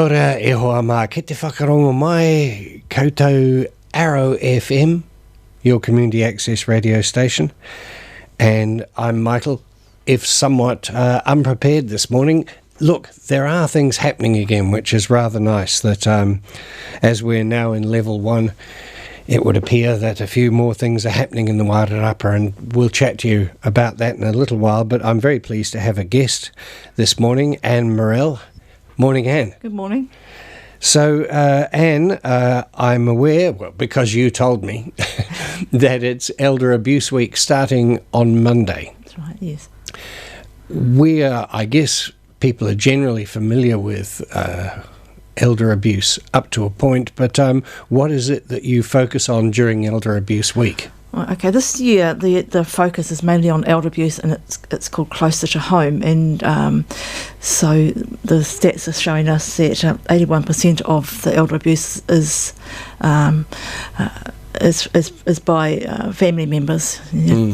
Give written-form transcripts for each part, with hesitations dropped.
Kia ora e hoa mā, ki te whakarongo mai, koutou Arrow FM, your community access radio station. And I'm Michael, if somewhat unprepared this morning. Look, there are things happening again, which is rather nice, that as we're now in level 1, it would appear that a few more things are happening in the Wairarapa, and we'll chat to you about that in a little while. But I'm very pleased to have a guest this morning, Anne Morell. Morning, Anne. Good morning. So, Anne, I'm aware, well, because you told me, that it's Elder Abuse Week starting on Monday. That's right, yes. I guess people are generally familiar with elder abuse up to a point, but what is it that you focus on during Elder Abuse Week? Okay, this year the focus is mainly on elder abuse, and it's called Closer to Home, and so the stats are showing us that 81% of the elder abuse is by family members,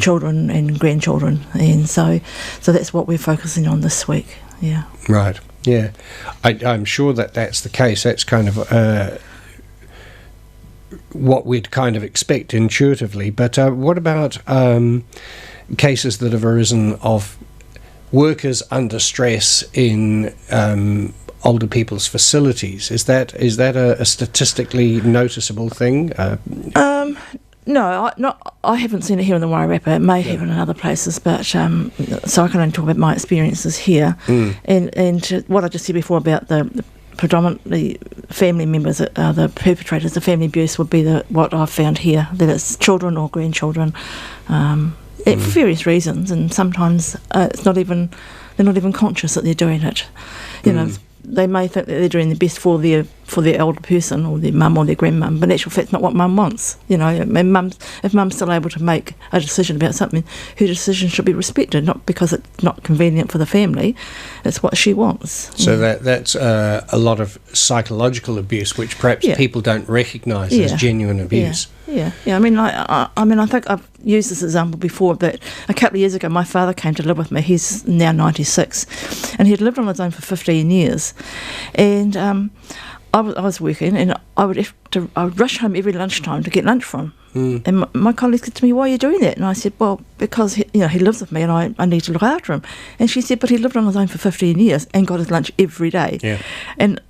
children and grandchildren, and so that's what we're focusing on this week. Yeah. Right. Yeah, I'm sure that's the case. That's kind of what we'd kind of expect intuitively. But what about cases that have arisen of workers under stress in older people's facilities? Is that a statistically noticeable thing? No, I haven't seen it here in the Wairarapa. It may happen in other places, but so I can only talk about my experiences here. And what I just said before about the predominantly family members, the perpetrators of family abuse, would be what I've found here, that it's children or grandchildren, for various reasons, and sometimes they're not even conscious that they're doing it. You know, they may think that they're doing the best for their elder person or their mum or their grandmum, but in actual fact, it's not what mum wants. You know, if mum's still able to make a decision about something, her decision should be respected, not because it's not convenient for the family, it's what she wants. So that's a lot of psychological abuse, which perhaps people don't recognise as genuine abuse. Yeah. I mean, I think I've used this example before, that a couple of years ago my father came to live with me. He's now 96, and he'd lived on his own for 15 years. And I was working, and I would rush home every lunchtime to get lunch from him. And my colleague said to me, "Why are you doing that?" And I said, "Well, because he lives with me, and I need to look after him." And she said, "But he lived on his own for 15 years and got his lunch every day." Yeah. And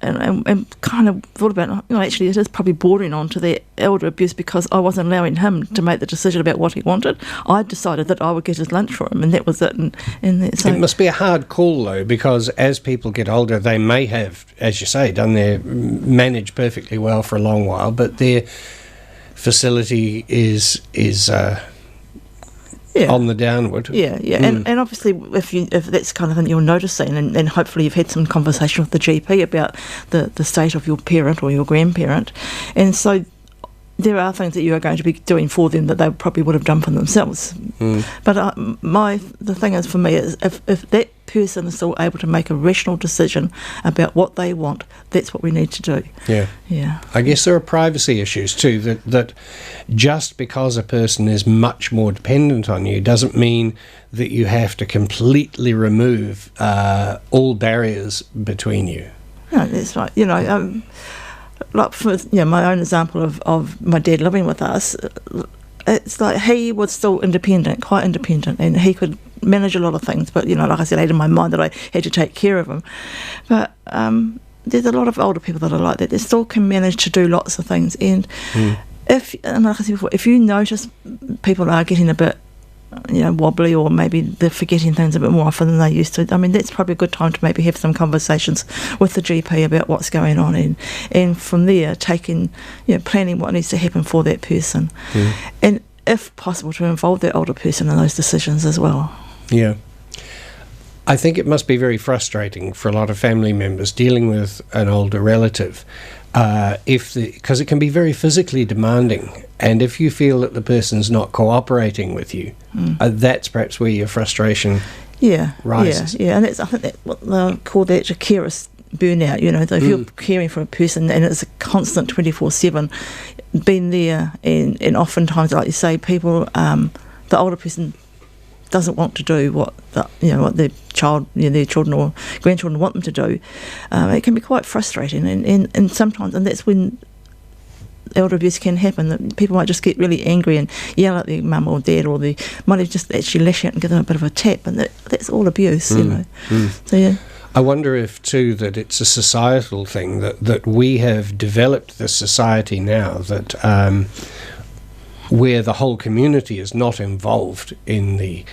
kind of thought about, actually it is probably bordering on to the elder abuse, because I wasn't allowing him to make the decision about what he wanted. I decided that I would get his lunch for him, and that was it. So it must be a hard call, though, because as people get older, they may have, as you say, managed perfectly well for a long while, but their facility is on the downward. And obviously if that's kind of thing you're noticing, and hopefully you've had some conversation with the GP about the state of your parent or your grandparent, and so there are things that you are going to be doing for them that they probably would have done for themselves. But the thing is, for me, is if that person is still able to make a rational decision about what they want, that's what we need to do. Yeah. I guess there are privacy issues too, that just because a person is much more dependent on you doesn't mean that you have to completely remove all barriers between you. No, that's right. Like for my own example of my dad living with us, it's like he was still quite independent, and he could manage a lot of things, but like I said, I had in my mind that I had to take care of him. But there's a lot of older people that are like that. They still can manage to do lots of things, and like I said before, if you notice people are getting a bit wobbly, or maybe they're forgetting things a bit more often than they used to, I mean, that's probably a good time to maybe have some conversations with the GP about what's going on, and from there taking, planning what needs to happen for that person, and if possible to involve that older person in those decisions as well. Yeah. I think it must be very frustrating for a lot of family members dealing with an older relative, because it can be very physically demanding, and if you feel that the person's not cooperating with you, that's perhaps where your frustration rises. Yeah, and I think that what they call that a carer's burnout. So if you're caring for a person and it's a constant 24/7, being there, and oftentimes, like you say, people, the older person doesn't want to do what what their child, their children or grandchildren want them to do, it can be quite frustrating, and sometimes, and that's when elder abuse can happen, that people might just get really angry and yell at their mum or dad, or they might have just actually lash out and give them a bit of a tap, and that's all abuse, So yeah. I wonder if too that it's a societal thing, that we have developed this society now that where the whole community is not involved in the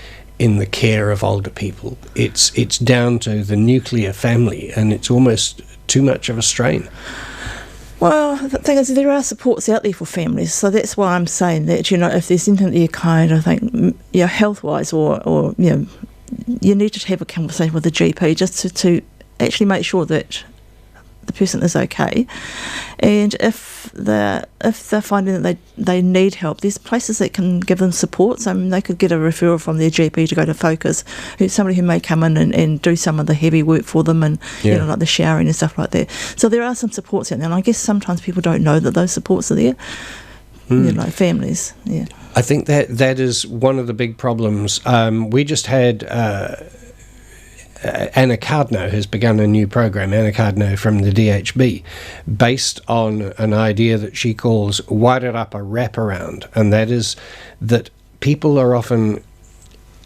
care of older people. It's down to the nuclear family, and it's almost too much of a strain. Well, the thing is, there are supports out there for families, so that's why I'm saying that, if there's anything that you kind of think, health-wise, or you need to have a conversation with the GP just to actually make sure that the person is okay. And if they're finding that they need help, there's places that can give them support. So they could get a referral from their GP to go to Focus, who's somebody who may come in and do some of the heavy work for them, and like the showering and stuff like that. So there are some supports out there, and I guess sometimes people don't know that those supports are there. Like families. Yeah, I think that is one of the big problems. We just had Anna Cardno has begun a new program, Anna Cardno from the DHB, based on an idea that she calls Wairarapa wraparound, and that is that people are often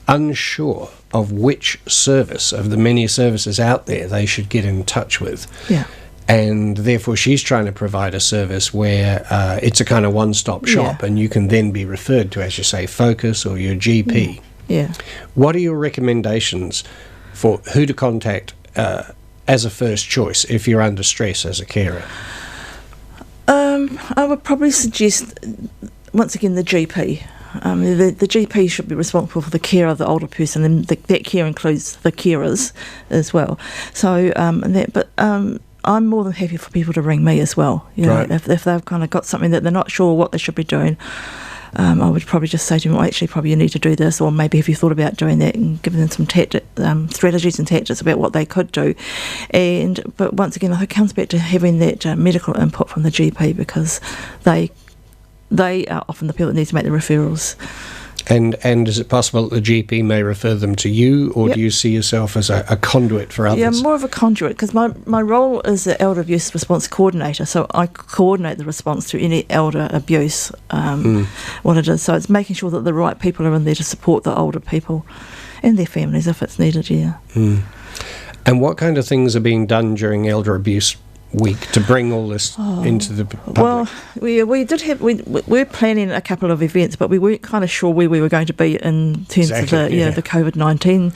unsure of which service of the many services out there they should get in touch with. Yeah. And therefore she's trying to provide a service where it's a kind of one-stop shop, and you can then be referred to, as you say, Focus or your GP. Yeah. What are your recommendations for who to contact as a first choice if you're under stress as a carer? I would probably suggest, once again, the GP. The GP should be responsible for the care of the older person, and that care includes the carers as well. So, I'm more than happy for people to ring me as well. Right. If they've kind of got something that they're not sure what they should be doing, I would probably just say to them, well, actually, probably you need to do this, or maybe have you thought about doing that, and giving them some strategies and tactics about what they could do. But once again, it comes back to having that medical input from the GP, because they are often the people that need to make the referrals. And is it possible that the GP may refer them to you, or do you see yourself as a conduit for others? Yeah, more of a conduit, because my role is the Elder Abuse Response Coordinator, so I coordinate the response to any elder abuse, what it is. So it's making sure that the right people are in there to support the older people and their families if it's needed, And what kind of things are being done during Elder Abuse Week to bring all this into the public? Well, we're planning a couple of events, but we weren't kind of sure where we were going to be in terms of the COVID-19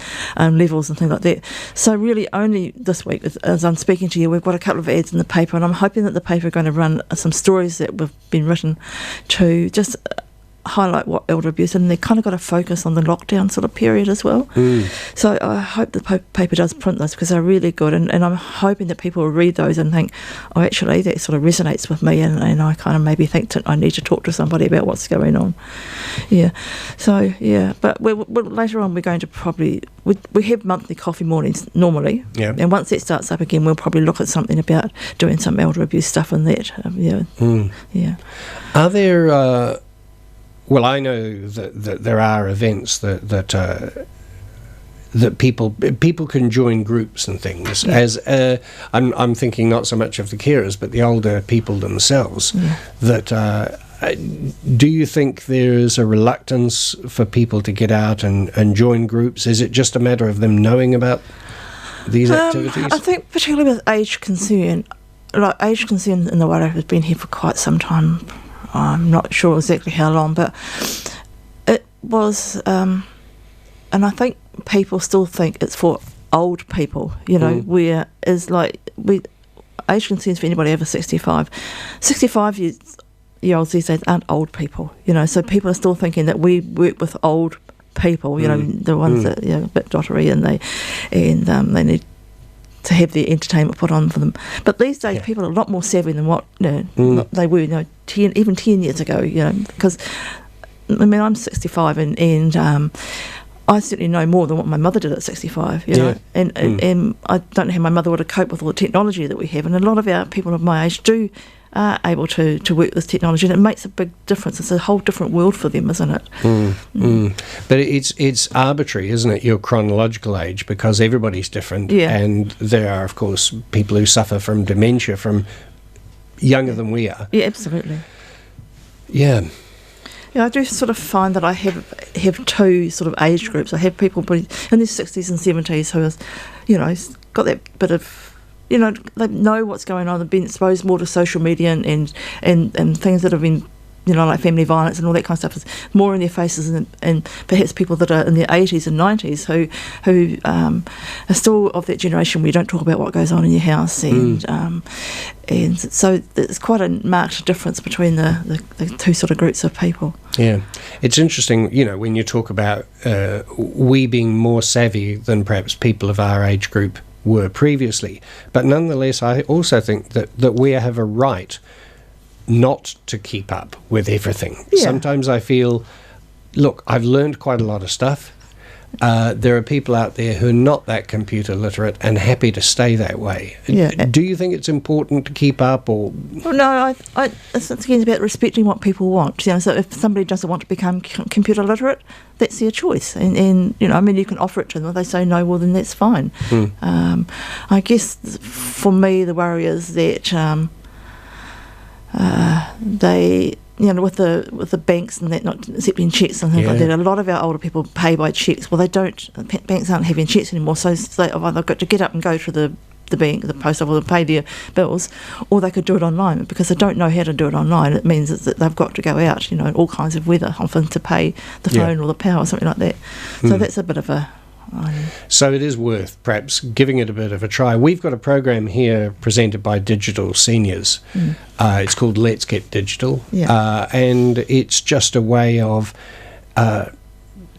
levels and things like that. So really only this week, as I'm speaking to you, we've got a couple of ads in the paper, and I'm hoping that the paper are going to run some stories that have been written to just highlight what elder abuse, and they kind of got to focus on the lockdown sort of period as well. So I hope the paper does print those, because they're really good, and I'm hoping that people will read those and think, oh, actually that sort of resonates with me, and I kind of maybe think that I need to talk to somebody about what's going on. But later on we're going to probably we have monthly coffee mornings normally, and once that starts up again, we'll probably look at something about doing some elder abuse stuff in that. Are there well, I know that there are events that people can join groups and things. As I'm thinking not so much of the carers, but the older people themselves. That do you think there is a reluctance for people to get out and join groups? Is it just a matter of them knowing about these activities? I think particularly with aged concern, in the Wairarapa has been here for quite some time. I'm not sure exactly how long, but it was, and I think people still think it's for old people, where is age concerns for anybody over 65. 65-year-olds these days aren't old people, so people are still thinking that we work with old people, the ones that a bit dottery, and they need to have their entertainment put on for them. But these days people are a lot more savvy than what they were 10 years ago, because I'm 65 and I certainly know more than what my mother did at 65, and I don't know how my mother would have coped with all the technology that we have, and a lot of our people of my age do are able to work with technology, and it makes a big difference. It's a whole different world for them, isn't it? But it's arbitrary, isn't it, your chronological age, because everybody's different, and there are, of course, people who suffer from dementia from younger than we are. Yeah, absolutely. Yeah. Yeah, I do sort of find that I have two sort of age groups. I have people in their 60s and 70s who are, got that bit of, they know what's going on. They've been exposed more to social media and things that have been, like family violence and all that kind of stuff is more in their faces, and perhaps people that are in their 80s and 90s who are still of that generation where you don't talk about what goes on in your house, and so there's quite a marked difference between the two sort of groups of people. Yeah, it's interesting, when you talk about we being more savvy than perhaps people of our age group were previously, but nonetheless I also think that we have a right not to keep up with everything. Yeah. Sometimes I feel, look, I've learned quite a lot of stuff. There are people out there who are not that computer literate and happy to stay that way. Yeah. Do you think it's important to keep up, or? Well, no, it's again about respecting what people want. So if somebody doesn't want to become computer literate, that's their choice. And you can offer it to them. If they say no, well, then that's fine. I guess for me, the worry is that they, with the banks and that not accepting cheques and things like that, a lot of our older people pay by cheques. Well, they don't. Banks aren't having cheques anymore, so they've either got to get up and go to the bank, the post office, and pay their bills, or they could do it online. Because they don't know how to do it online, it means that they've got to go out, all kinds of weather often to pay the phone or the power or something like that. So that's a bit of a... So it is worth perhaps giving it a bit of a try. We've got a program here presented by Digital Seniors. It's called Let's Get Digital, and it's just a way of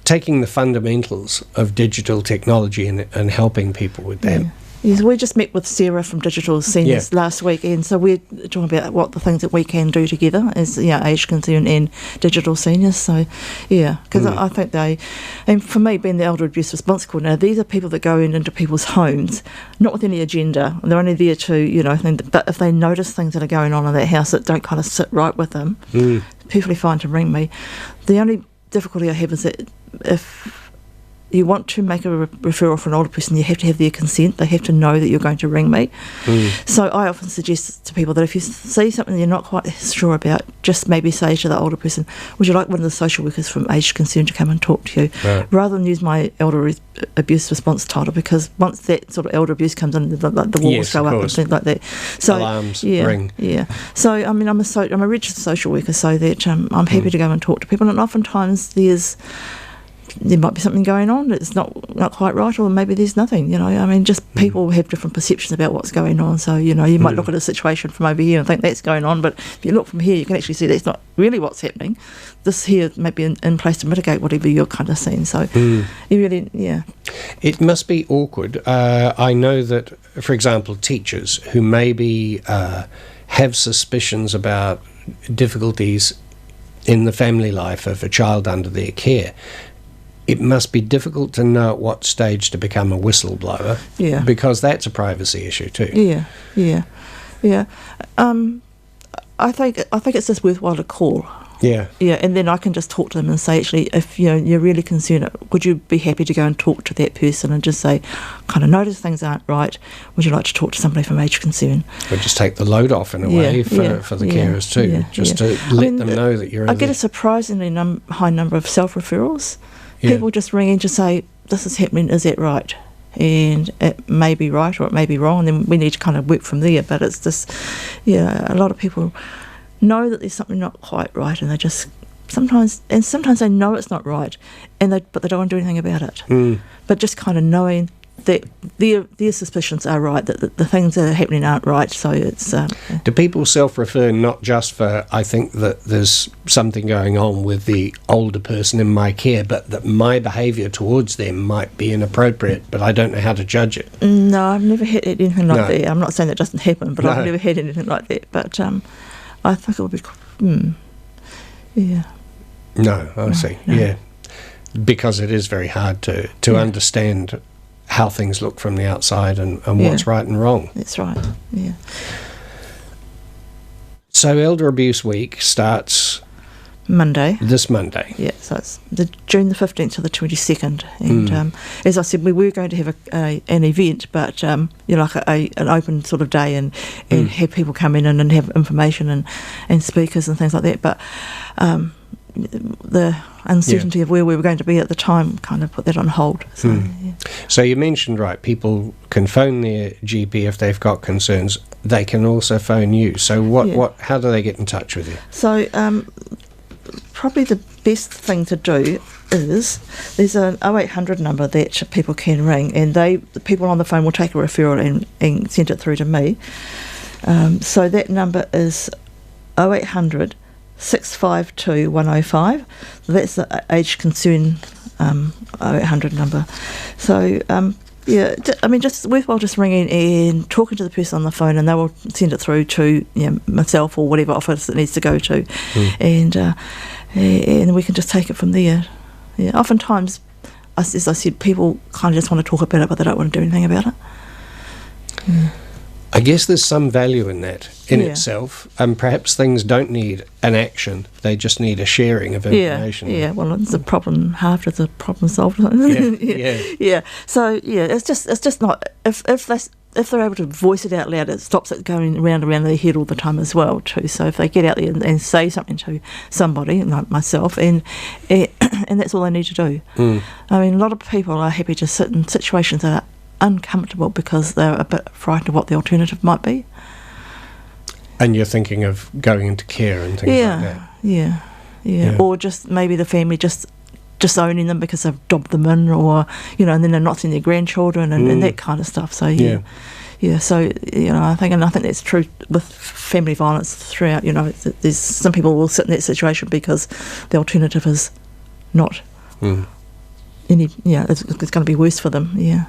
taking the fundamentals of digital technology and helping people with that. Yes, we just met with Sarah from Digital Seniors last week, and so we're talking about what the things that we can do together as age concern and Digital Seniors. So, because I think and for me, being the Elder Abuse Response Coordinator, these are people that go into people's homes, not with any agenda. They're only there to, but if they notice things that are going on in that house that don't kind of sit right with them, perfectly fine to ring me. The only difficulty I have is that if you want to make a referral for an older person, you have to have their consent. They have to know that you're going to ring me. So I often suggest to people that if you see something you're not quite sure about, just maybe say to the older person, would you like one of the social workers from Age Concern to come and talk to you? Rather than use my Elder Abuse Response title, because once that sort of elder abuse comes in, the walls go up and things like that. So alarms ring. Yeah. So, I'm a registered social worker, so that I'm happy to go and talk to people, and oftentimes there might be something going on that's not quite right, or maybe there's nothing, just people have different perceptions about what's going on. So, you might look at a situation from over here and think that's going on, but if you look from here, you can actually see that's not really what's happening. This here may be in place to mitigate whatever you're kind of seeing. So, you really, It must be awkward. I know that, for example, teachers who maybe have suspicions about difficulties in the family life of a child under their care, it must be difficult to know at what stage to become a whistleblower, because that's a privacy issue too. Yeah. I think it's just worthwhile to call. Yeah, and then I can just talk to them and say, actually, if you're really concerned, would you be happy to go and talk to that person and just say, kind of notice things aren't right, would you like to talk to somebody from Age Concern? Or just take the load off in a way for the carers too, to let them know that you're... I get a surprisingly high number of self-referrals. People just ring in to say, this is happening, is that right? And it may be right or it may be wrong, and then we need to kind of work from there. But it's just, a lot of people know that there's something not quite right, and they just sometimes they know it's not right, but they don't want to do anything about it. But just kind of knowing that their suspicions are right, that the things that are happening aren't right. So it's... Do people self-refer not just for, I think that there's something going on with the older person in my care, but that my behaviour towards them might be inappropriate, but I don't know how to judge it? No, I've never had anything like that. I'm not saying that doesn't happen, but I've never had anything like that. But I think it would be... No, I see. No. Yeah. Because it is very hard to understand how things look from the outside and what's right and wrong. That's right, yeah. So Elder Abuse Week starts Monday. this Monday. Yeah, so it's June the 15th to the 22nd. And as I said, we were going to have an event, but like an open sort of day and have people come in and have information and speakers and things like that. But the uncertainty of where we were going to be at the time kind of put that on hold. So, yeah. So you mentioned, right, people can phone their GP if they've got concerns. They can also phone you. So how do they get in touch with you? So probably the best thing to do is there's an 0800 number that people can ring, and the people on the phone will take a referral and send it through to me. So that number is 0800 652 105. So that's the age concern 0800 number. So just worthwhile just ringing and talking to the person on the phone, and they will send it through to myself or whatever office it needs to go to, and we can just take it from there. Yeah, oftentimes, as I said, people kind of just want to talk about it, but they don't want to do anything about it. Yeah. I guess there's some value in that in itself, and perhaps things don't need an action; they just need a sharing of information. Yeah. Well, it's a problem. Half is a problem solved. Yeah. So it's just not if they're able to voice it out loud, it stops it going round and round their head all the time as well too. So if they get out there and say something to somebody like myself, and that's all they need to do. I mean, a lot of people are happy to sit in situations that are uncomfortable because they're a bit frightened of what the alternative might be. And you're thinking of going into care and things like that. Yeah. Or just maybe the family just disowning them because they've dobbed them in, or and then they're not seeing their grandchildren and that kind of stuff. So so I think that's true with family violence throughout. There's some people will sit in that situation because the alternative is not it's going to be worse for them. Yeah.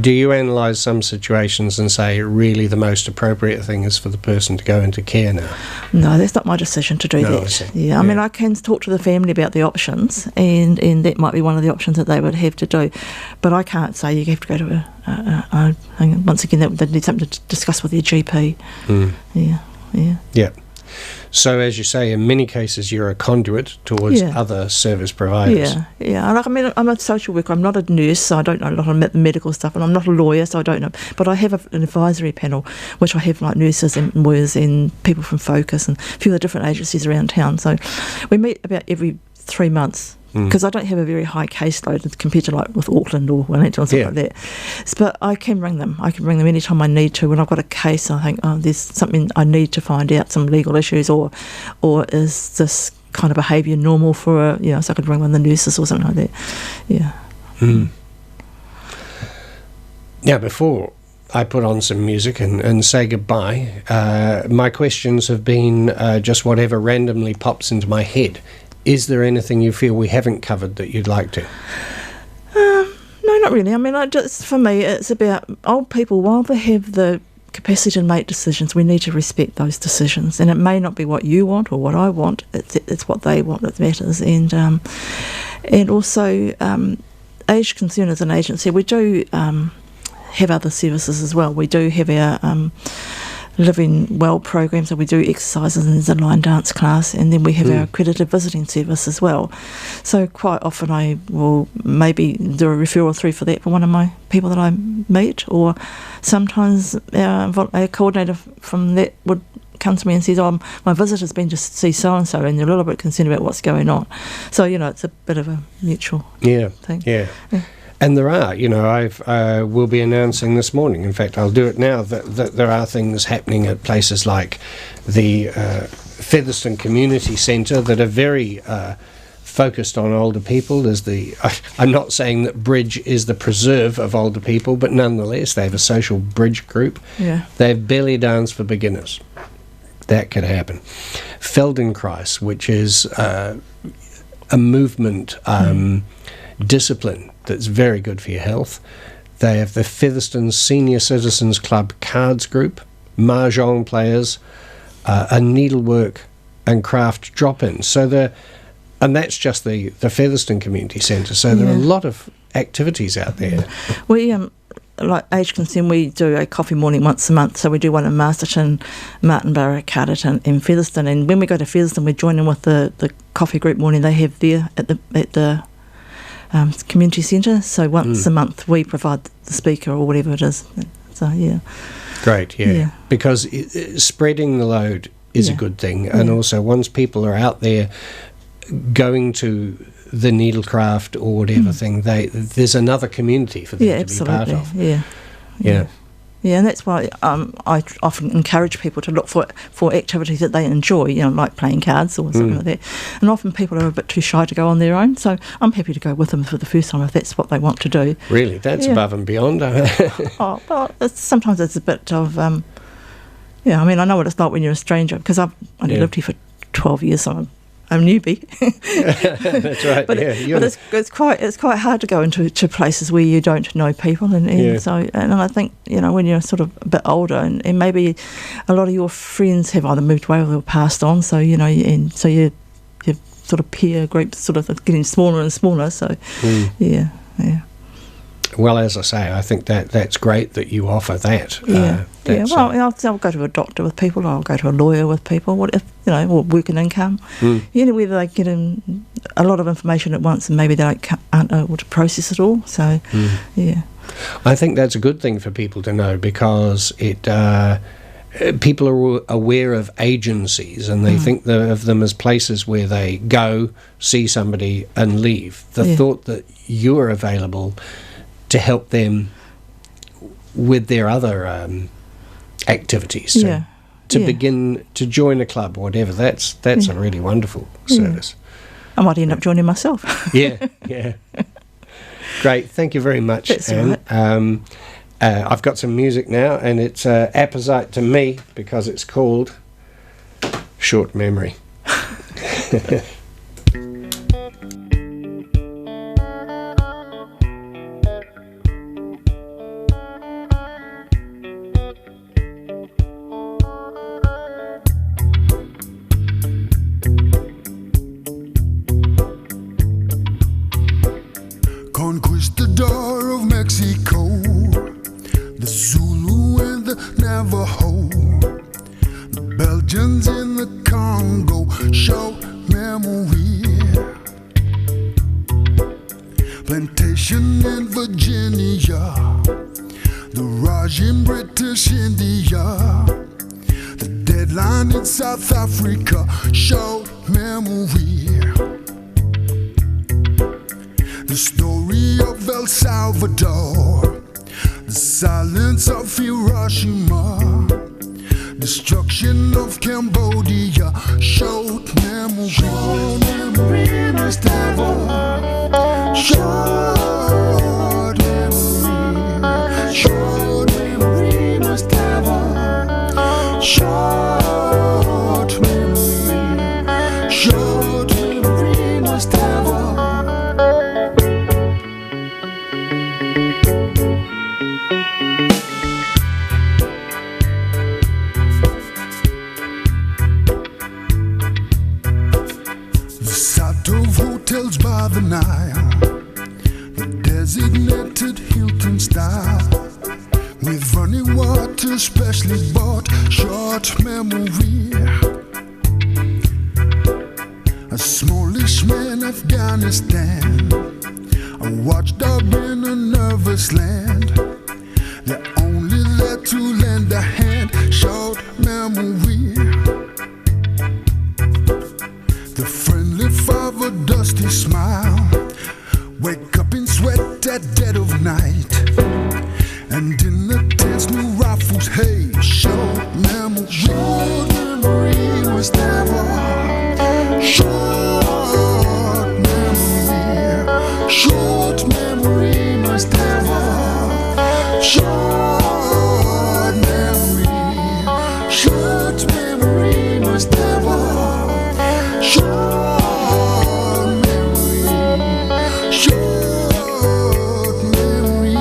Do you analyse some situations and say really the most appropriate thing is for the person to go into care now? No, that's not my decision to do that. I mean, I can talk to the family about the options, and that might be one of the options that they would have to do, but I can't say you have to go to once again, they need something to discuss with their GP. Yeah. So, as you say, in many cases you're a conduit towards other service providers. Yeah. Like, I mean, I'm a social worker. I'm not a nurse, so I don't know a lot of the medical stuff, and I'm not a lawyer, so I don't know. But I have an advisory panel, which I have like nurses and lawyers and people from Focus and a few of the different agencies around town. So we meet about every 3 months. Because I don't have a very high caseload compared to like with Auckland or Wellington or something like that. But I can ring them. I can ring them anytime I need to. When I've got a case, I think, there's something I need to find out, some legal issues, or is this kind of behaviour normal for so I could ring one of the nurses or something like that. Yeah. Now, before I put on some music and say goodbye, my questions have been just whatever randomly pops into my head. Is there anything you feel we haven't covered that you'd like to? No, not really. I mean, for me, it's about old people. While they have the capacity to make decisions, we need to respect those decisions. And it may not be what you want or what I want. It's what they want that matters. And also, Age Concern as an agency, we do have other services as well. We do have our Living Well program, so we do exercises and there's a line dance class, and then we have our accredited visiting service as well. So quite often I will maybe do a referral through for that for one of my people that I meet, or sometimes a coordinator from that would come to me and says, my visitor's been to see so-and-so and they're a little bit concerned about what's going on. So, it's a bit of a mutual thing. Yeah. And there are, I will be announcing this morning, in fact I'll do it now, that there are things happening at places like the Featherston Community Centre that are very focused on older people. I'm not saying that Bridge is the preserve of older people, but nonetheless they have a social bridge group. Yeah. They have belly dance for beginners. That could happen. Feldenkrais, which is a movement discipline that's very good for your health. They have the Featherston Senior Citizens Club cards group, mahjong players, a needlework and craft drop-in. And that's just the Featherston Community Centre. So there are a lot of activities out there. We like Age Concern, we do a coffee morning once a month. So we do one in Masterton, Martinborough, Carterton and Featherston. And when we go to Featherston, we join in with the coffee group morning they have there at the community centre. So once a month we provide the speaker or whatever it is. So, yeah. Great, yeah. Because spreading the load is a good thing. And also once people are out there going to the needlecraft or whatever thing, there's another community for them to be part of. Yeah, and that's why I often encourage people to look for activities that they enjoy, like playing cards or something like that. And often people are a bit too shy to go on their own, so I'm happy to go with them for the first time if that's what they want to do. Really? That's above and beyond. Well, sometimes it's a bit of, I mean, I know what it's like when you're a stranger, because I've only lived here for 12 years, so I'm a newbie. That's right. But it's quite hard to go into places where you don't know people, and so I think when you're sort of a bit older, and maybe a lot of your friends have either moved away or they've passed on, so and so your sort of peer group sort of getting smaller and smaller. So yeah. Well, as I say, I think that's great that you offer that. Well, I'll go to a doctor with people, or I'll go to a lawyer with people, or working income. Whether they get in a lot of information at once and maybe they aren't able to process it all. So, I think that's a good thing for people to know, because people are aware of agencies and they think of them as places where they go, see somebody and leave. The thought that you're available to help them with their other activities, to begin to join a club or whatever, that's a really wonderful service. I might end up joining myself. Yeah. Great, thank you very much, That's Anne. Right. I've got some music now, and it's apposite to me because it's called Short Memory. Conquistador of Mexico, the Zulu and the Navajo, the Belgians in the Congo, short memory. Plantation in Virginia, the Raj in British India, the deadline in South Africa, short memory. The story of El Salvador, the silence of Hiroshima, destruction of Cambodia, short memory. Short memory must have a short memory. Short memory must have a short memory. Short memory must have a hotels by the Nile, the designated Hilton style, with running water specially bought, short memory. A smallish man, Afghanistan, a watchdog in a nervous land. They're only there to lend a hand, short memory. The friendly father, dusty smile, wake up in sweat at dead of night, and in the tents new rifles, hey, short memory. Short memory must never. Short memory. Short memory must never. Short memory. Short memory must never. Short memory, short memory.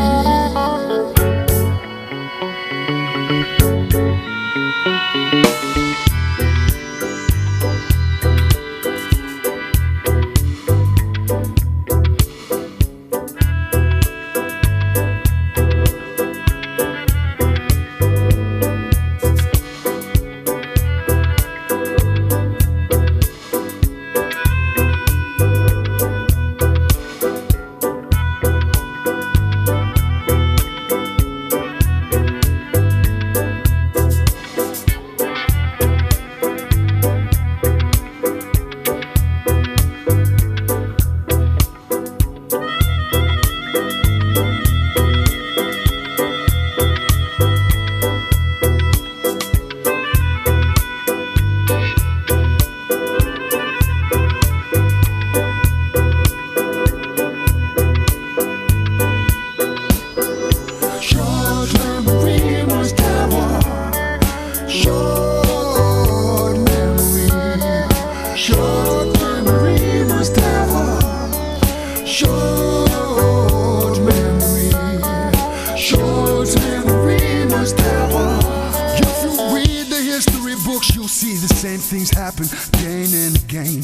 the same things happen again and again.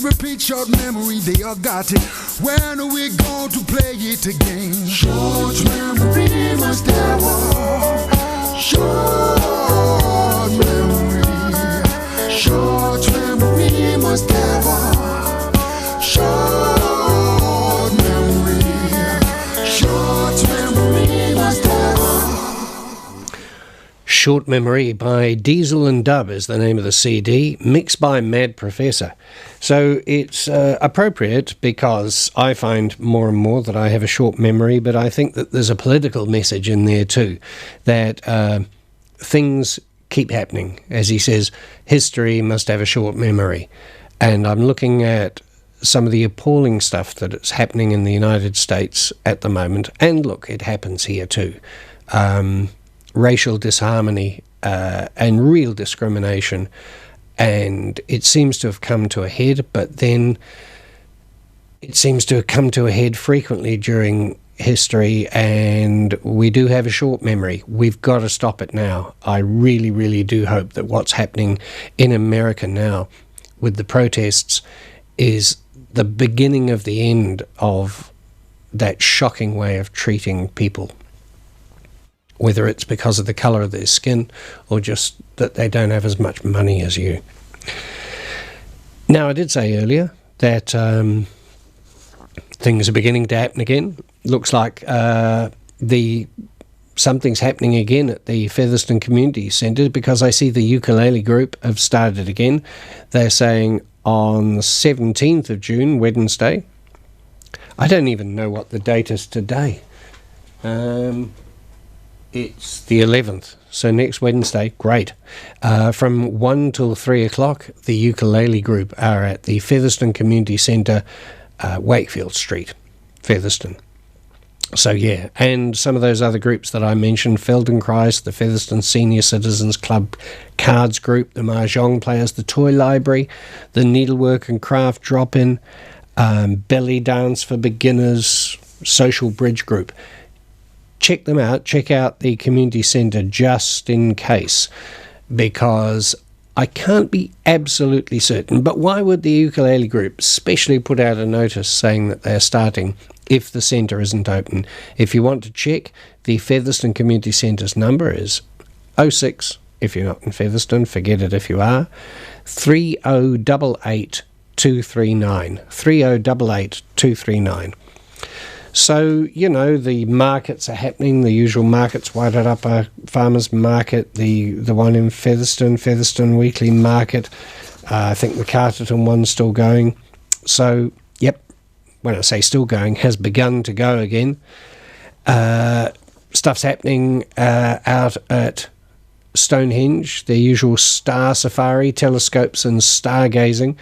Repeat, short memory, they all got it. When are we going to play it again? Short memory must have one. Short memory. Short memory must have one. Short memory. Short memory must have one. Short Memory by Diesel and Dub is the name of the CD, mixed by Mad Professor. So it's appropriate because I find more and more that I have a short memory, but I think that there's a political message in there too, that things keep happening. As he says, history must have a short memory. And I'm looking at some of the appalling stuff that is happening in the United States at the moment. And look, it happens here too. Racial disharmony and real discrimination, and it seems to have come to a head, but then it seems to have come to a head frequently during history, and we do have a short memory. We've got to stop it now. I really, really do hope that what's happening in America now with the protests is the beginning of the end of that shocking way of treating people, whether it's because of the colour of their skin or just that they don't have as much money as you. Now, I did say earlier that things are beginning to happen again. Looks like something's happening again at the Featherston Community Centre, because I see the ukulele group have started again. They're saying on the 17th of June, Wednesday. I don't even know what the date is today. It's the 11th, so next Wednesday, great. From 1 till 3 o'clock, the ukulele group are at the Featherston Community Centre, Wakefield Street, Featherston. So yeah, and some of those other groups that I mentioned, Feldenkrais, the Featherston Senior Citizens Club Cards Group, the Mahjong Players, the Toy Library, the Needlework and Craft Drop-In, Belly Dance for Beginners, Social Bridge Group. Check them out. Check out the community centre just in case, because I can't be absolutely certain. But why would the ukulele group specially put out a notice saying that they're starting if the centre isn't open? If you want to check, the Featherston Community Centre's number is 06, if you're not in Featherston, forget it if you are, 3088 239, 3088 239. So, you know, the markets are happening, the usual markets, Wairarapa Farmers Market, the one in Featherston Weekly Market, I think the Carterton one's still going. So, yep, when I say still going, has begun to go again. Stuff's happening out at Stonehenge, their usual star safari, telescopes and stargazing.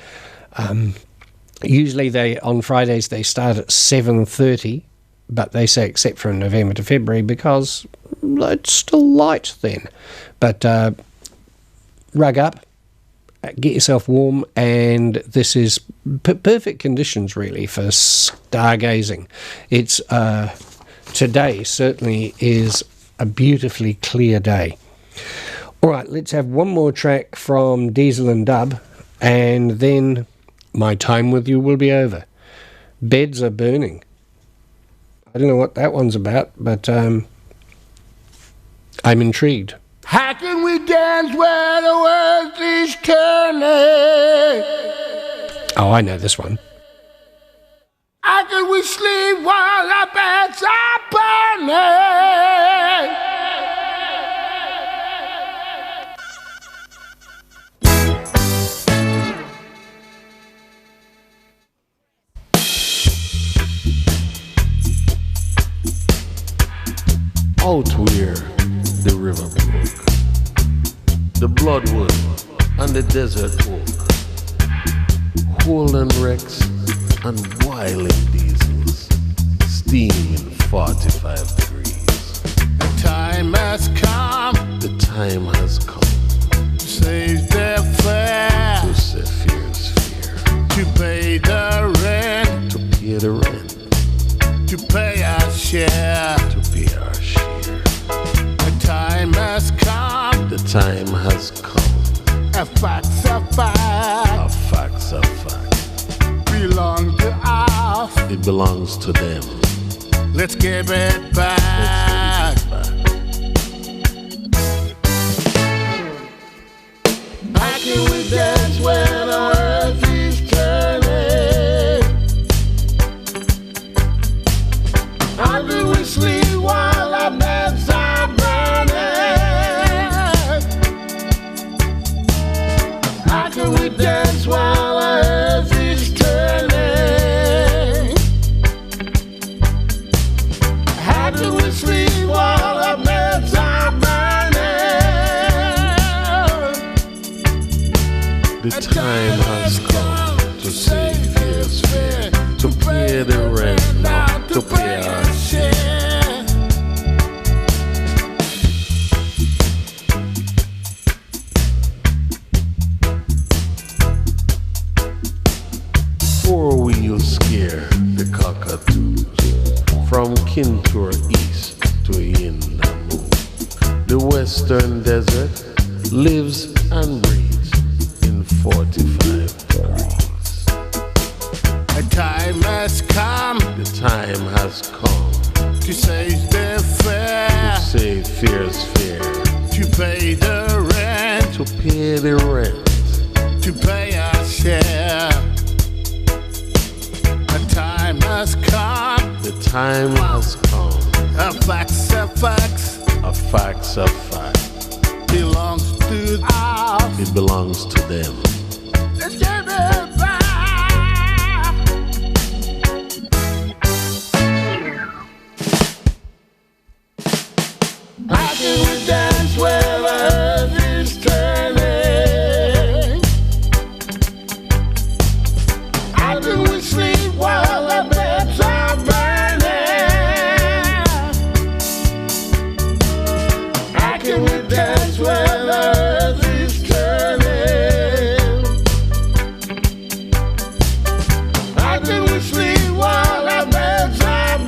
Usually on Fridays they start at 7:30, but they say except from November to February because it's still light then. But rug up, get yourself warm, and this is perfect conditions really for stargazing. It's today certainly is a beautifully clear day. All right, let's have one more track from Diesel and Dub, and then my time with you will be over. Beds are burning. I don't know what that one's about, but I'm intrigued. How can we dance where the world is turning? Oh, I know this one. How can we sleep while our beds are burning? Out where the river broke, the bloodwood and the desert oak, Holden wrecks and wailing diesels, steaming 45 degrees. The time has come. The time has come To save their fare. to set fear's fear, To pay the rent. to pay the rent, To pay our share. to pay our share. The time has come. The time has come. A fact's a fact. A fact's a fact. Belong to us. It belongs to them. Let's give it back. How can we dance when our earth is turning? How do we sleep while our beds are burning? How can we dance while our earth is turning? How do we sleep while our beds are burning? The time has come to say fear's fair, to pay the rent, not to pay our share. For we you scare the cockatoos from Kintur east to Indamu. The western desert lives and breathes in 45 degrees. A time has come. The time has come To save the fair, to say fear's fair, to pay the rent, to pay the rent. to pay our share. A time has come, The time has come. a fact's a fact, A fact's a fact. belongs to us. It belongs to them. Let's give it back. How can we dance where the earth is turning? How do we sleep while the beds are burning? How can we dance where the earth is turning? How can we sleep while the beds are burning?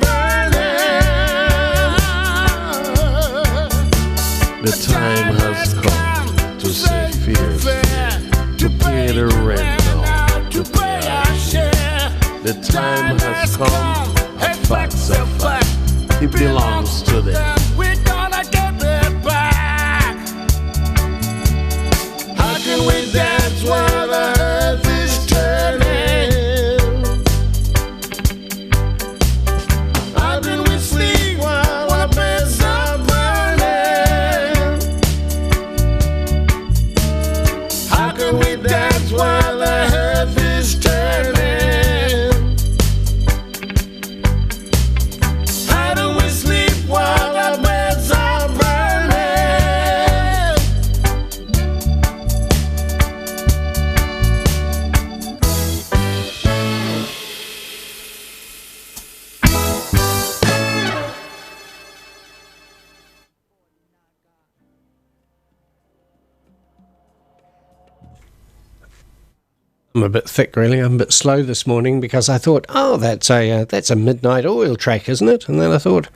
The time has come to say fear's fair, to pay the rent now, to pay our share. The time has come. A fact's a fact. It belongs to them. We're gonna get it back. How can we dance while the earth is turning? How can we sleep while our beds are burning? How can we dance while the earth is turning? How do we sleep while our beds are burning? I'm a bit thick, really. I'm a bit slow this morning because I thought, oh, that's a Midnight Oil track, isn't it? And then I thought,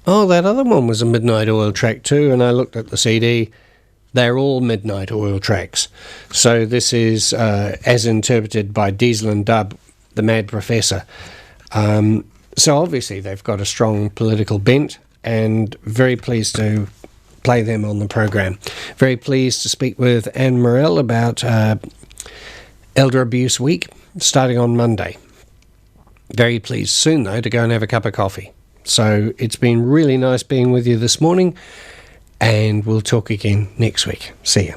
oh, that other one was a Midnight Oil track too. And I looked at the CD. They're all Midnight Oil tracks. So this is as interpreted by Diesel and Dub, the Mad Professor. So obviously they've got a strong political bent, and very pleased to play them on the program. Very pleased to speak with Anne Morell about Elder Abuse Week, starting on Monday. Very pleased soon, though, to go and have a cup of coffee. So it's been really nice being with you this morning, and we'll talk again next week. See ya.